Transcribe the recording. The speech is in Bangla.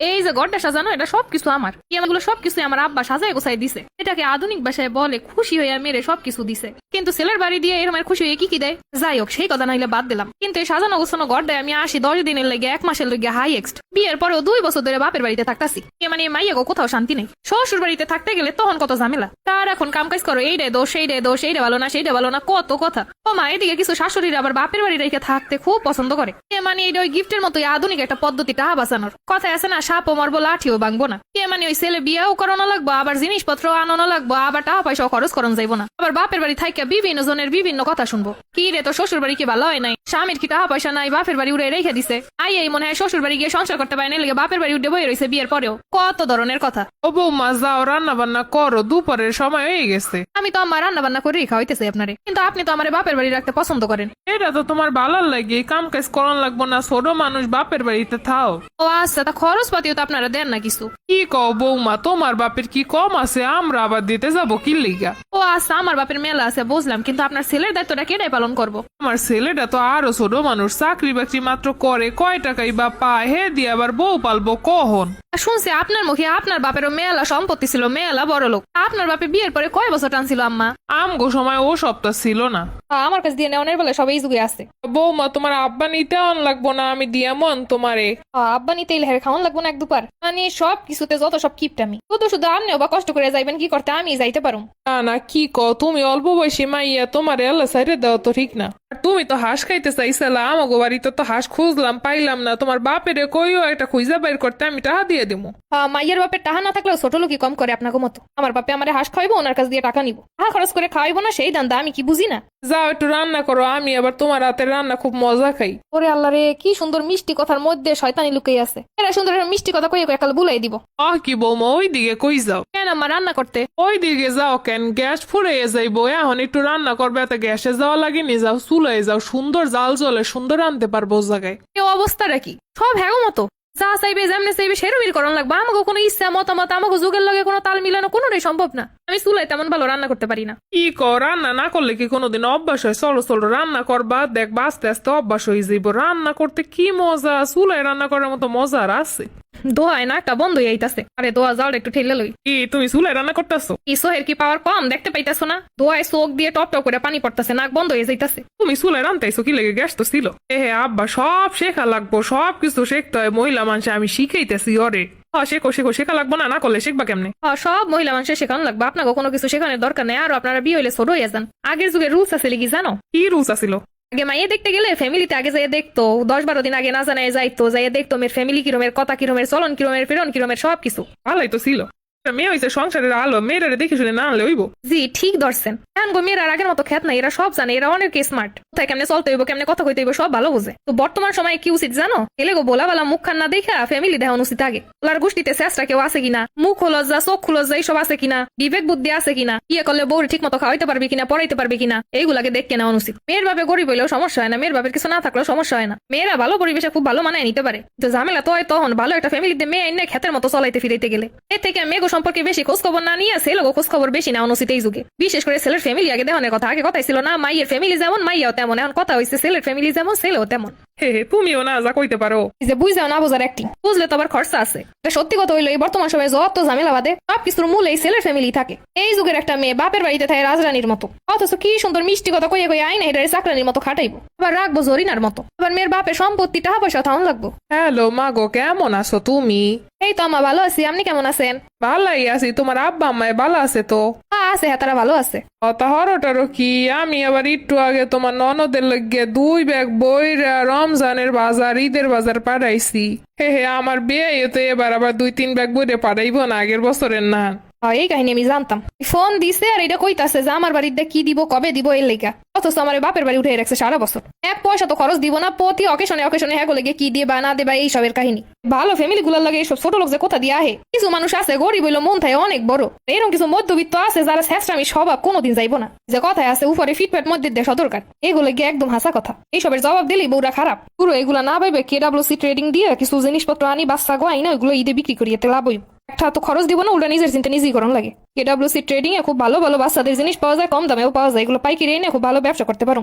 এই যে ঘরটা সাজানো এটা সবকিছু আমার, এগুলো সবকিছু আমার আব্বা সাজায় গোছাই দিছে। এটাকে আধুনিক ভাষায় বলে খুশি হইয়া মেরে সবকিছু দিছে। কিন্তু ছেলের বাড়ি দিয়ে এরকম খুশি হয়ে কি দেয়? যাই হোক, সেই কথা নাইলে বাদ দিলাম। কিন্তু এই সাজানো গোছানো ঘর দেয় আমি 10 দিনের লেগে 1 মাসের লেগে হাইয়েস্ট। বিয়ের পরেও 2 বছর ধরে বাপের বাড়িতে থাকতাছি। মানে মাইয়া গো কোথাও শান্তি নেই। শ্বশুর বাড়িতে থাকতে গেলে তখন কত ঝামেলা। তার এখন কাম কাজ করো, এইটাই দোষ সেইটাই দোষ, এইটা ভালো না সেইটা ভালো না, কত কথা। ও মা, এদিকে কিছু শাশুড়িরা আবার বাপের বাড়ি রেখে থাকতে খুব পছন্দ করে। মানে এটা ওই গিফটের মতোই আধুনিক একটা পদ্ধতি টাকা বাঁচানোর। কথায় আছে না, সাপও মারবো লাঠিও ভাঙবো না। মানে ওই ছেলে বিয়েও করানো লাগবো, আবার জিনিসপত্র আনানো লাগবো, আবার টাকা পয়সাও খরচ করানো যাইবো না। আবার বাপের বাড়ি থাইকা বিভিন্ন জনের বিভিন্ন কথা শুনবো। কি রে, তো শ্বশুর বাড়ি কি ভালো হয় নাই? স্বামীর কি টাকা পয়সা নাই, বাপের বাড়ি উড়ে রেখে দিছে। এই মনে হয় শ্বশুর বাড়ি গিয়ে সংসার করতে পারে না, লেগে বাপের বাড়ি উঠে বই রয়েছে বিয়ের পরেও। কত ধরনের কথা। ও বৌমা, যাও রান্না বান্না করো, দুপুরের সময় হয়ে গেছে। আমি তো আমার রান্না বান্না করেই খাওয়াইতেছি আপনারে, কিন্তু আপনি তো আমার বাপের বাড়ি রাখতে পছন্দ করেন। এটা তো তোমার ভালো লাগে, কাম কাজ করান লাগবো না, ছোট মানুষ বাপের বাড়িতে থাও। ও আচ্ছা, তা খরচ পাতিও তো আপনারা দেন না কিছু। কি কও বৌমা, তোমার বাপের কি কম আছে? আমরা আবার দিতে যাবো কি লিগা? ও আচ্ছা, আমার বাপের মেলা আছে বুঝলাম, কিন্তু আপনার ছেলের দায়িত্বটা কেটাই পালন করবো? আমার ছেলেটা তো আরো ছোট মানুষ, চাকরি বাকরি মাত্র করে, কয় টাকাই বা পায়, হে দিয়ে আবার বউ পালবো কখন? শুনছি আপনার মুখে আপনার বাপেরও মেলা সম্পত্তি ছিল, মেলা বড় লোক। আপনার বাপে বিয়ের পরে কয় বছর টানছিল আম্মা? আমগো সময় ও সপ্তাহ ছিল না। আমার কাছে দিয়ে নেওয়ার বেলা সবাই যুগে আছে। বৌমা, তোমার আব্বা নিতে অন লাগবো না, আমি দিয়া মন তোমারে। আব্বা নিতে ইলহের খাওয়ান লাগবো না এক দুপার? মানে সব কিছুতে যত সব কিপটামি। শুধু শুধু আপনিও বা কষ্ট করে যাইবেন কি করতে, আমি যাইতে পারো? না না, কি কও তুমি? অল্প বয়সী মাইয়া, তোমার আল্লাহ সাইরে দেওয়া তো ঠিক না। আর তুমি তো হাঁস খাইতে চাইছিলা, আমাগো বাড়িতে তো হাঁস খুঁজলাম পাইলাম না। তোমার বাপেরে কইও একটা খুঁজা বাইর করতে, আমি টাকা দিয়ে দিবো। মাইয়ের বাপের টাকা না থাকলেও ছোট লোকই কম করে আপনাকে মতো। আমার বাপে আমার হাঁস খাইবো, ওনার কাছ দিয়ে টাকা নিবো। টাকা খরচ করে খাওয়াইবো না, সেই দান্দা আমি কি বুঝি না? যাও একটু রান্না করো, আমি আবার তোমার হাতের রান্না খুব মজা খাই। ওরে আল্লাহ রে, কি সুন্দর মিষ্টি কথার মধ্যে শয়তানি লুকিয়ে আছে। এরা সুন্দর একটা মিষ্টি কথা কইয়ে একাল বুলাই দিব। কি বৌমা, ওই দিকে কই যাও? কেন আমার রান্না করতে? ওই দিকে যাও কেন? গ্যাস ফুরিয়ে যাইবো, এখন একটু রান্না করবে, এত গ্যাসে যাওয়া লাগেনি। যাও চুলায় যাও, সুন্দর জাল জলে সুন্দর আনতে পারবো ও জায়গায়। কেউ অবস্থাটা কি? সব হ্যাগো মতো যা চাইবে যেমনে চাইবে সেরমির করণ লাগবে। আমাকে কোনো ইচ্ছা মতামত, আমাকে যুগের লগে কোনো তাল মিলানো কোনোটাই সম্ভব না। আমি চুলায় তেমন ভালো রান্না করতে পারি না। কি কর, রান্না না করলে কি কোনোদিন অভ্যাস হয়? চলো চলো রান্না করবা, দেখবা আস্তে আস্তে অভ্যাস হয়ে যাইব। রান্না করতে কি মজা, চুলায় রান্না করার মতো মজা আর আছে? দোহায় না একটা বন্ধ হইতাছে। আরে দোয়া যাও একটু ঠেলে লই। কি তুমি চুলায় রান্না করতেছো? কি সোহের কি পাওয়ার কম দেখতে পাইতাছো না? দোয়ায় চোখ দিয়ে টপ টপ করে পানি পড়তেছে, নাক বন্ধ হয়ে যাইতাছে। তুমি চুলায় রান্তাইছো কি লেগে? গ্যাস তো ছিল। আব্বা, সব শেখা লাগবো, সব কিছু শিখতে হয়। মহিলা মানুষ আমি শিখাইতেছি ওরে। শেখো শেখো, শেখা লাগবো না? না করলে শিখবা কেমনে? সব মহিলা মানুষের শেখানো লাগবে, আপনাকে কোনো কিছু শেখানোর দরকার নেই। আর আপনারা বিয়ে হইলে ছোট হয়ে যান। আগের যুগের রুলস আছে কি জানো? কি রুলস আছিল? আগে মাইয়ে দেখতে গেলে ফ্যামিলিতে আগে যাই দেখতো, 10-12 দিন আগে না জানায় যাইতো, যাই দেখতো মেয়ের ফ্যামিলি কিরমের, কথা কিরমের, চলন কিরমের, ফেরন কিরমের, সবকিছু ভালোই তো ছিল। মেয়ে হয়েছে সংসারের আলো, মেয়েরা দেখে শুনে না আনলে হইব। জি ঠিক ধরছেন। এখন গো মেয়েরা আগের মতো খ্যাত নাই, এরা সব জানে, এরা অনেক স্মার্ট। কোথায় কেমনে চলতে হইব, কেমনে কথা কইতে হইব সব ভালো বুঝে। তো বর্তমান সময়ে কি উচিত জানো? এলে গো বলা বলা মুখ খান না দেখা ফ্যামিলি দেখানো উচিত আগে। ওলার গোষ্ঠীতে চেষ্টা কেউ আছে কিনা, মুখ লজ্জা চোখ লজ্জা এইসব আছে কিনা, বিবেক বুদ্ধি আছে কিনা, ইয়ে করলে বউর ঠিক মতো খাওয়াইতে পারবে কিনা, পড়াইতে পারবে কিনা, এইগুলাকে দেখে নেওয়া উচিত। মেয়ের বাপে গরিব হইলেও সমস্যা হয় না, মেয়ের বাপের কিছু না থাকলেও সমস্যা হয় না। মেয়েরা ভালো পরিবেশে খুব ভালো মানায় নিতে পারে। তো ঝামেলা তো হয় তখন ভালো একটা ফ্যামিলিতে মেয়ে এনে খেতের মতো চলাইতে ফিরাইতে গেলে। এর থেকে মেয়েগো সম্পর্কে বেশি খোঁজ খবর না নিয়ে ছেলেগো খোঁজ খবর বেশি নেওয়া উচিত এই যুগে। বিশেষ করে ছেলের ফ্যামিলি আগে দেওয়ানের কথা। আগে কথাই ছিল না মাইয়ের ফ্যামিলি যেমন মাইয়াও তেমন, এখন কথা হয়েছে ছেলের ফ্যামিলি যেমন ছেলেও তেমন। তুমিও না যা কইতে পারো। যে বুঝাও না বোঝার একটি বুঝলে তো আবার খরচা আছে। সত্যি কথা হইলো এই বর্তমান সময়ে যত ঝামেলা বাদে সবকিছুর মূল এই ছেলের ফ্যামিলি থাকে। এই যুগের একটা মেয়ে বাপের বাড়িতে থাকে রাজরানীর মতো, অথচ কি সুন্দর মিষ্টি কথা কইয়ে কইয়ে আইনে হেটারে চাকরানির মতো খাটাইবো, আবার রাখবো জরিনার মতো। আবার মেয়ের বাপের সম্পত্তি টাকা পয়সা থাউন লাগবো। হ্যালো মাগো, কেমন আছো তুমি? এই তো আমা ভালো আছি, আপনি কেমন আছেন? ভালাই আছি। তোমার আব্বা আম্মায় ভালো আছে তো? আছে, হ্যাঁ তারা ভালো আছে। হরটারও কি? আমি আবার একটু আগে তোমার ননদের লগে 2 ব্যাগ বইরা রমজানের বাজার, ঈদের বাজার পাঠাইছি। আমার বিয়ে তো এবার আবার 2-3 ব্যাগ বইরে পাঠাইবো না, আগের বছরের না। এই কাহিনী আমি জানতাম। ফোন দিছে আর এটা কইতাছে যে আমার বাড়িতে কি দিব, কবে দিব, এর লেগা। অথচ আমার বাপের বাড়ি উঠে রাখছে সারা বছর। এক পয়সা তো খরচ দিব না, প্রতি অকেশনে অকেশনে হ্যাঁ লেগে কি দিয়ে বা না দেবা এইসবের কাহিনী। ভালো ফ্যামিলি গুলার লাগে এইসব ছোট লোক যে কোথা দিয়ে আহে। কিছু মানুষ আছে গরিব হইলো মন থাকে অনেক বড়, এরকম কিছু মধ্যবিত্ত আছে যারা শেষরামি স্বভাব কোনোদিন যাইবো না। যে কথায় আছে উপরে ফিটপেট মধ্যে দেশ দরকার, এগুলো গিয়ে একদম হাসা কথা। এইসবের জবাব দিলেই বউরা খারাপ। পুরো এগুলা না ভাইবে KWC ট্রেডিং দিয়ে কিছু জিনিসপত্র আনি বাচ্চা গো আইনা ওইগুলো ঈদে বিক্রি করিয়ে লাভ হইব। একটা তো খরচ দিব না, উল্টা নিজের চিন্তা নিজেই করণ লাগে। KWC ট্রেডিং এ খুব ভালো ভালো বাচ্চাদের জিনিস পাওয়া যায়, কম দামেও পাওয়া যায়। এগুলো পাইকারি এনে খুব ভালো ব্যবসা করতে পারো।